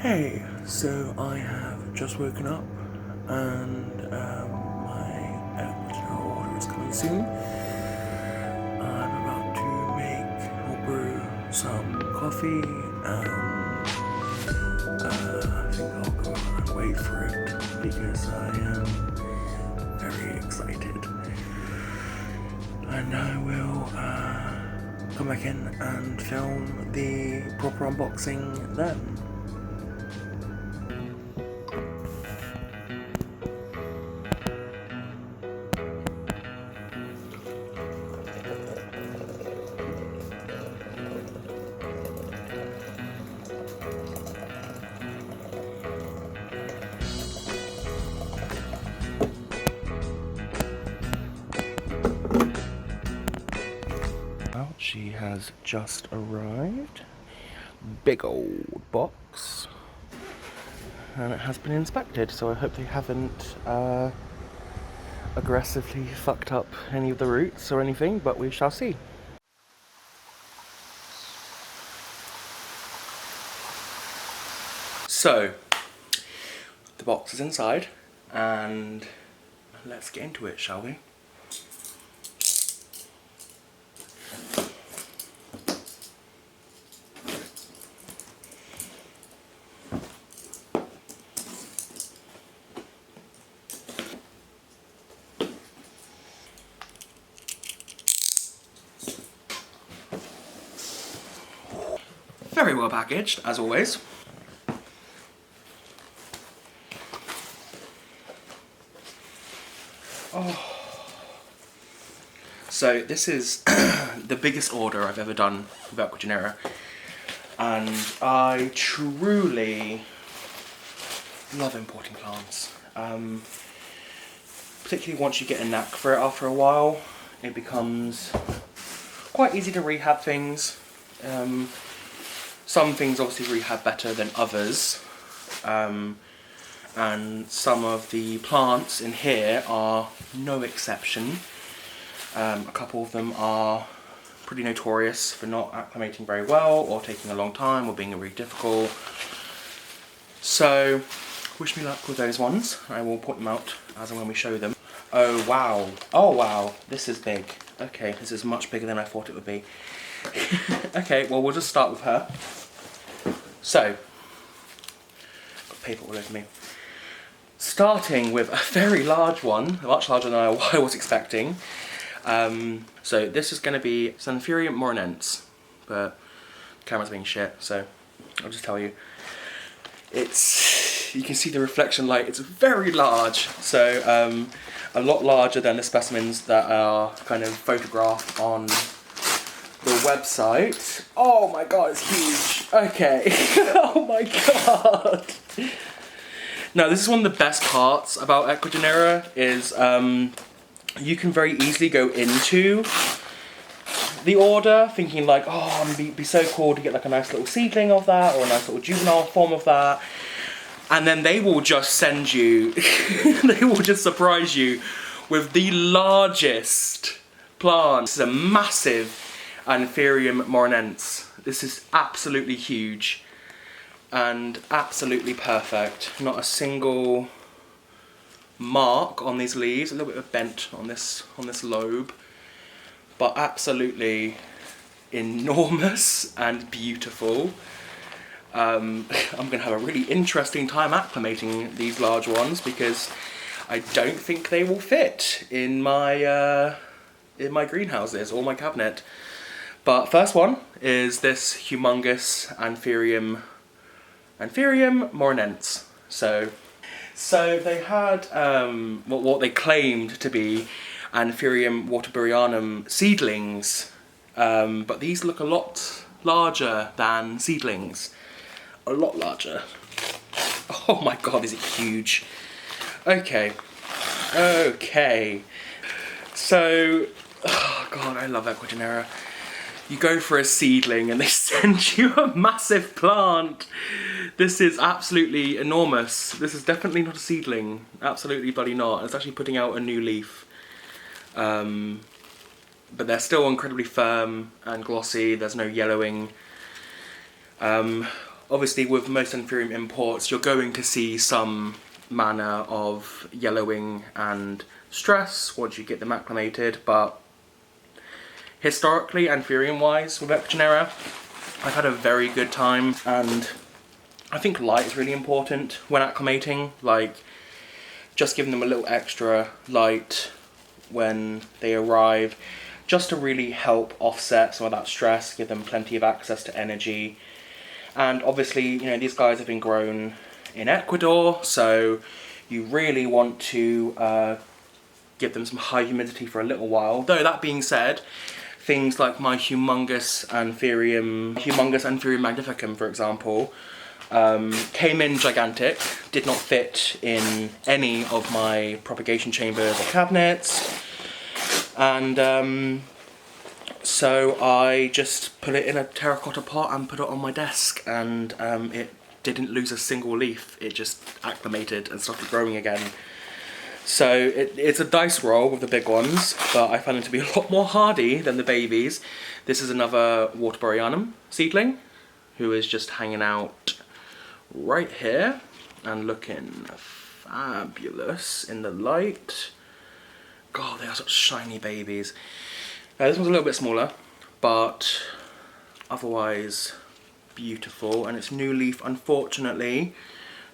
Hey, so I have just woken up and my Ecuagenera order is coming soon. I'm about to make or brew some coffee and I think I'll go and wait for it because I am very excited. And I will come back in and film the proper unboxing then. Well, she has just arrived. Big old box. And it has been inspected, so I hope they haven't aggressively fucked up any of the roots or anything, but we shall see. So, the box is inside, and let's get into it, shall we? Very well packaged, as always. Oh. So this is the biggest order I've ever done with Ecuagenera, and I truly love importing plants. Particularly once you get a knack for it after a while, it becomes quite easy to rehab things. Some things obviously rehab better than others, and some of the plants in here are no exception. A couple of them are pretty notorious for not acclimating very well, or taking a long time, or being really difficult. So, wish me luck with those ones. I will point them out as and when we show them. Oh wow, oh wow, this is big. Okay, this is much bigger than I thought it would be. Okay, well we'll just start with her. So, got paper all over me. Starting with a very large one, much larger than I was expecting. So this is going to be Anthurium morinense, but the camera's being shit, so I'll just tell you. You can see the reflection light, it's very large, so a lot larger than the specimens that are kind of photographed on the website. Oh my god, it's huge. Okay. Oh my god. Now this is one of the best parts about Ecuagenera is you can very easily go into the order thinking like, oh, it'd be so cool to get like a nice little seedling of that or a nice little juvenile form of that. And then they will just send you, they will just surprise you with the largest plant. This is a massive Anthurium morinense. This is absolutely huge and absolutely perfect. Not a single mark on these leaves, a little bit of bent on this lobe, but absolutely enormous and beautiful. I'm going to have a really interesting time acclimating these large ones because I don't think they will fit in my greenhouses or my cabinet. But first one is this humongous Anthurium morinense. So they had what they claimed to be Anthurium waterburyanum seedlings, but these look a lot larger than seedlings. A lot larger. Oh my god, is it huge. Okay. So, oh god, I love Ecuagenera. You go for a seedling and they send you a massive plant. This is absolutely enormous. This is definitely not a seedling. Absolutely bloody not. It's actually putting out a new leaf. But they're still incredibly firm and glossy. There's no yellowing. obviously with most Anthurium imports, you're going to see some manner of yellowing and stress once you get them acclimated, but historically, Anthurium wise, with Ecuagenera, I've had a very good time, and I think light is really important when acclimating, like just giving them a little extra light when they arrive, just to really help offset some of that stress, give them plenty of access to energy. And obviously, you know, these guys have been grown in Ecuador, so you really want to give them some high humidity for a little while. Though that being said, things like my humongous Anthurium magnificum, for example, came in gigantic, did not fit in any of my propagation chambers or cabinets, and so I just put it in a terracotta pot and put it on my desk, and it didn't lose a single leaf. It just acclimated and started growing again. So it's a dice roll with the big ones, but I found them to be a lot more hardy than the babies. This is another Waterburyanum seedling, who is just hanging out right here and looking fabulous in the light. God, they are such shiny babies. This one's a little bit smaller, but otherwise beautiful. And its new leaf, unfortunately,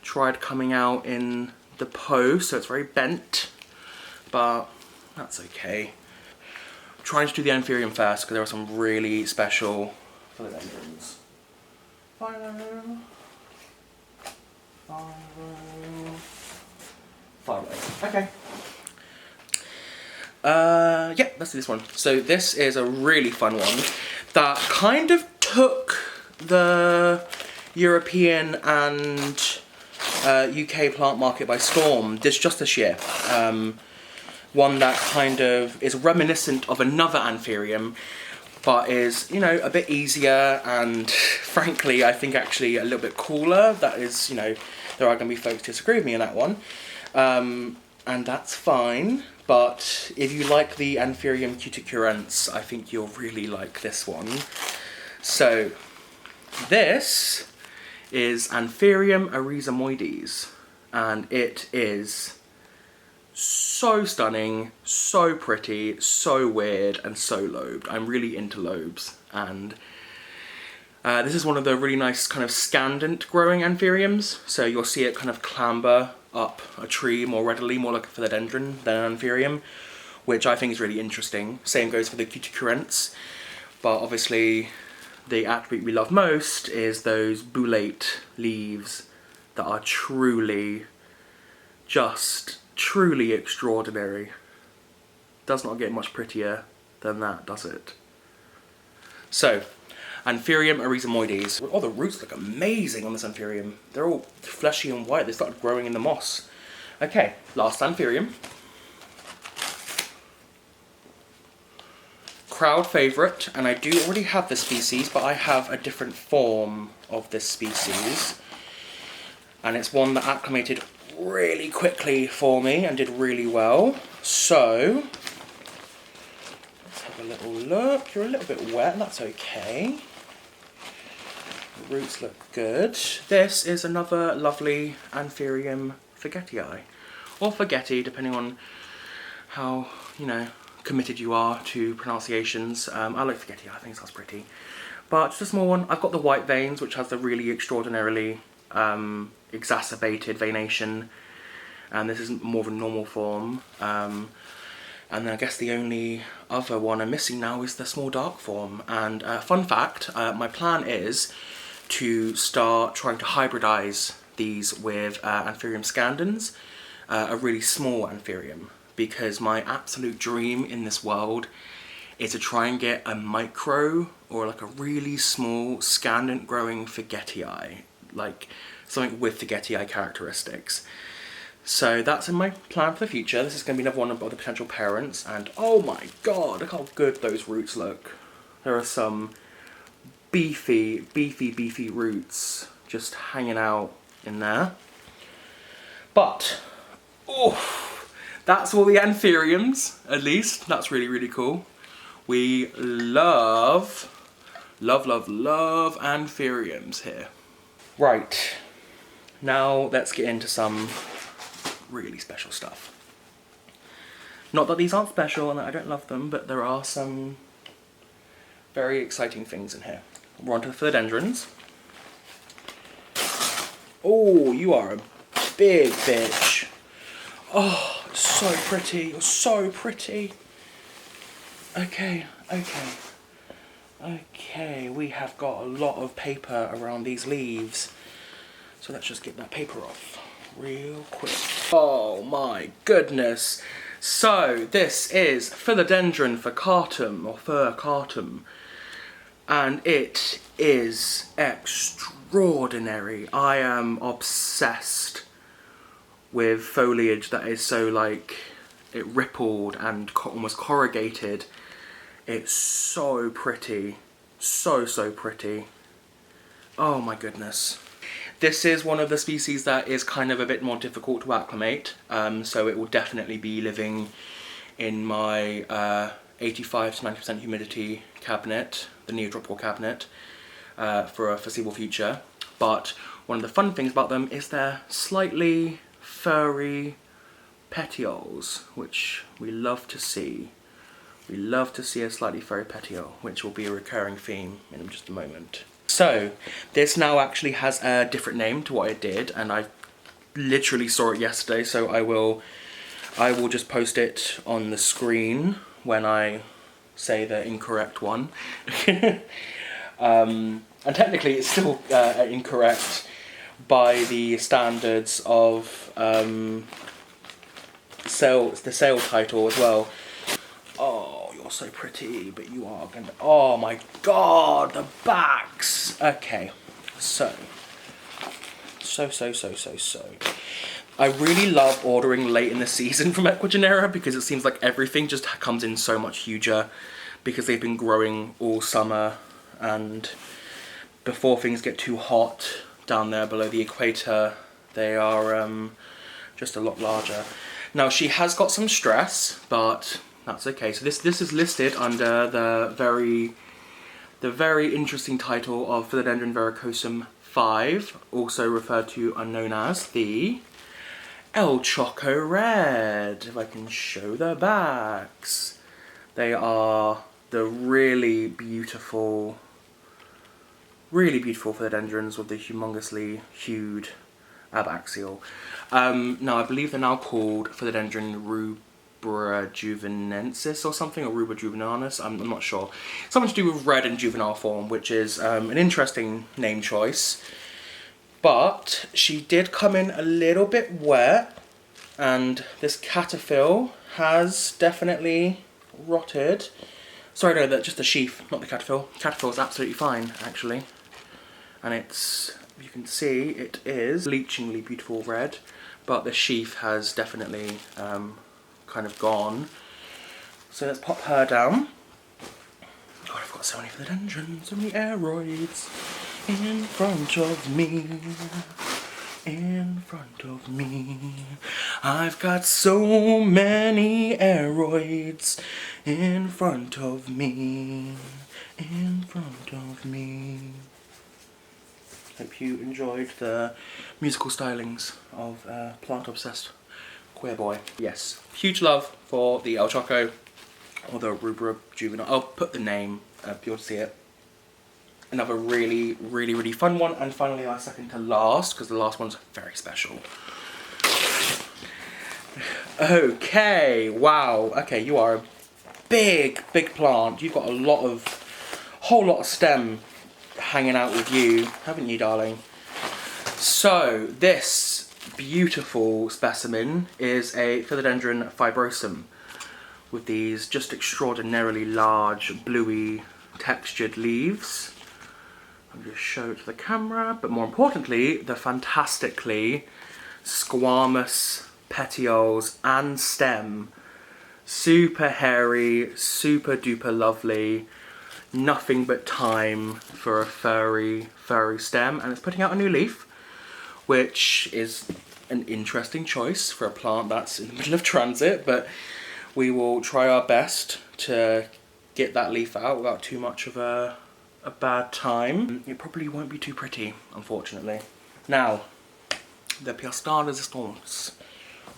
tried coming out in the post, so it's very bent, but that's okay. I'm trying to do the Anthurium first because there are some really special Philodendrons. Okay. Yeah, let's do this one. So this is a really fun one that kind of took the European and UK plant market by storm just this year. One that kind of is reminiscent of another Anthurium, but is, you know, a bit easier and frankly I think actually a little bit cooler. That is, you know, there are going to be folks who disagree with me on that one, and that's fine. But if you like the Anthurium cuticurrens, I think you'll really like this one. So this is Anthurium erizomoides, and it is so stunning, so pretty, so weird, and so lobed. I'm really into lobes, and this is one of the really nice kind of scandent growing Anthuriums, so you'll see it kind of clamber up a tree more readily, more like a Philodendron than an Anthurium, which I think is really interesting. Same goes for the cuticurrens, but obviously the attribute we love most is those bullate leaves that are truly, just truly extraordinary. Does not get much prettier than that, does it? So, Anthurium erizomoides. Oh, the roots look amazing on this Anthurium. They're all fleshy and white. They started growing in the moss. Okay, last Anthurium. Crowd favourite, and I do already have this species, but I have a different form of this species. And it's one that acclimated really quickly for me and did really well. So, let's have a little look. You're a little bit wet, that's okay. The roots look good. This is another lovely Anthurium forgetii, or forgetti, depending on how, you know, committed you are to pronunciations. I like forgetti, I think it sounds pretty. But just a small one. I've got the white veins, which has the really extraordinarily exacerbated veination, and this is more of a normal form. And then I guess the only other one I'm missing now is the small dark form. And fun fact, my plan is to start trying to hybridize these with Anthurium scandens, a really small Anthurium, because my absolute dream in this world is to try and get a micro or like a really small scandent growing forgetii, like something with forgetii characteristics. So that's in my plan for the future. This is going to be another one of the potential parents, and oh my god, look how good those roots look. There are some beefy roots just hanging out in there. But, oh, that's all the Anthuriums, at least. That's really, really cool. We love Anthuriums here. Right, now let's get into some really special stuff. Not that these aren't special and that I don't love them, but there are some very exciting things in here. We're on to the philodendrons. Oh, you are a big bitch. Oh, so pretty. You're so pretty. Okay. Okay, we have got a lot of paper around these leaves. So let's just get that paper off real quick. Oh my goodness. So this is Philodendron furcatum, or furcatum. And it is extraordinary. I am obsessed with foliage that is so like, it rippled and almost corrugated. It's so pretty. So pretty. Oh my goodness. This is one of the species that is kind of a bit more difficult to acclimate. So it will definitely be living in my 85 to 90% humidity cabinet, the neotropical cabinet, for a foreseeable future. But one of the fun things about them is their slightly furry petioles, which we love to see. We love to see a slightly furry petiole, which will be a recurring theme in just a moment. So, this now actually has a different name to what it did, and I literally saw it yesterday, so I will just post it on the screen when I say the incorrect one. And technically it's still incorrect by the standards of the sale title as well. Oh, you're so pretty, but you are gonna... Oh my god, the backs! Okay, so. I really love ordering late in the season from Ecuagenera because it seems like everything just comes in so much huger because they've been growing all summer, and before things get too hot down there below the equator, they are just a lot larger. Now she has got some stress, but that's okay. So this is listed under the very interesting title of Philodendron verrucosum 5, also referred to and known as the El Choco Red. If I can show the backs. They are the really beautiful philodendrons with the humongously hued abaxial. Now I believe they're now called Philodendron rubra juvenensis or something, or rubra juvenalis, I'm not sure. Something to do with red in juvenile form, which is an interesting name choice. But she did come in a little bit wet, and this cataphyll has definitely rotted. Sorry, no, that's just the sheath, not the cataphyll. Cataphyll is absolutely fine, actually. And it's, you can see, it is bleachingly beautiful red, but the sheath has definitely kind of gone. So let's pop her down. God, I've got so many philodendrons, so many aeroids in front of me. In front of me, I've got so many aeroids in front of me, in front of me. Hope you enjoyed the musical stylings of plant-obsessed queer boy. Yes, huge love for the El Choco, or the rubra juvenile. I'll put the name, you'll see it. Another really fun one, and finally our second to last, because the last one's very special. Okay, wow, okay, you are a big plant. You've got a whole lot of stem hanging out with you, haven't you, darling? So, this beautiful specimen is a Philodendron fibrosum, with these just extraordinarily large, bluey, textured leaves. I'll just show it to the camera, but more importantly, the fantastically squamous petioles and stem. Super hairy, super duper lovely. Nothing but time for a furry stem, and it's putting out a new leaf, which is an interesting choice for a plant that's in the middle of transit, but we will try our best to get that leaf out without too much of a a bad time, it probably won't be too pretty, unfortunately. Now, the pièce de résistance.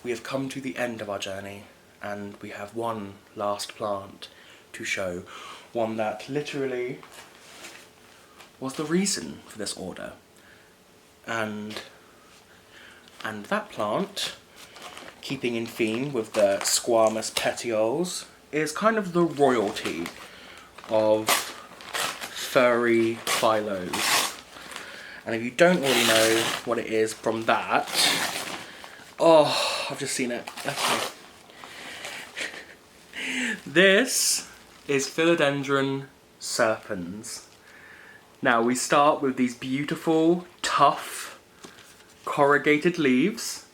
We have come to the end of our journey, and we have one last plant to show. One that literally was the reason for this order. And that plant, keeping in theme with the squamous petioles, is kind of the royalty of furry phylos. And if you don't already know what it is from that, oh, I've just seen it. Okay. This is Philodendron serpens. Now we start with these beautiful, tough, corrugated leaves,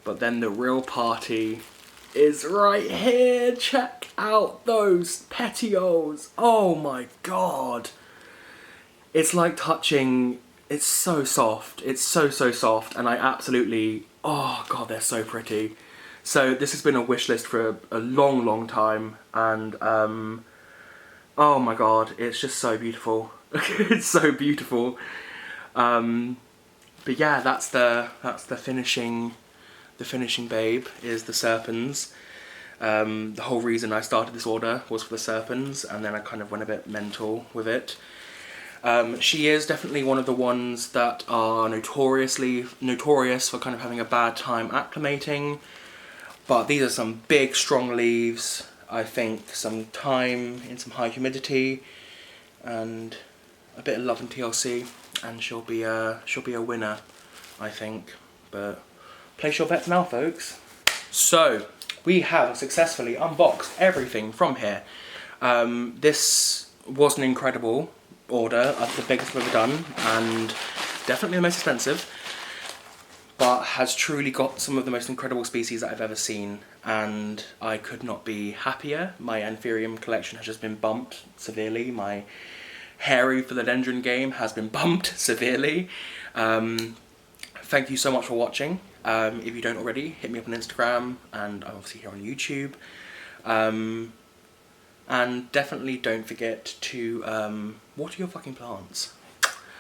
but then the real party is right here. Check out those petioles. Oh my god. It's like touching, it's so soft. It's so soft, and I absolutely, oh god, they're so pretty. So this has been a wish list for a long time, and oh my god, it's just so beautiful. It's so beautiful. But yeah, that's the finishing babe, is the serpens. The whole reason I started this order was for the serpens, and then I kind of went a bit mental with it. She is definitely one of the ones that are notorious for kind of having a bad time acclimating. But these are some big, strong leaves. I think some time in some high humidity, and a bit of love and TLC, and she'll be a winner, I think. But place your bets now, folks. So we have successfully unboxed everything from here. This was an incredible order, the biggest I've ever done, and definitely the most expensive, but has truly got some of the most incredible species that I've ever seen, and I could not be happier. My Anthurium collection has just been bumped severely. My hairy Philodendron game has been bumped severely. Thank you so much for watching. If you don't already, hit me up on Instagram, and I'm obviously here on YouTube. And definitely don't forget to water your fucking plants.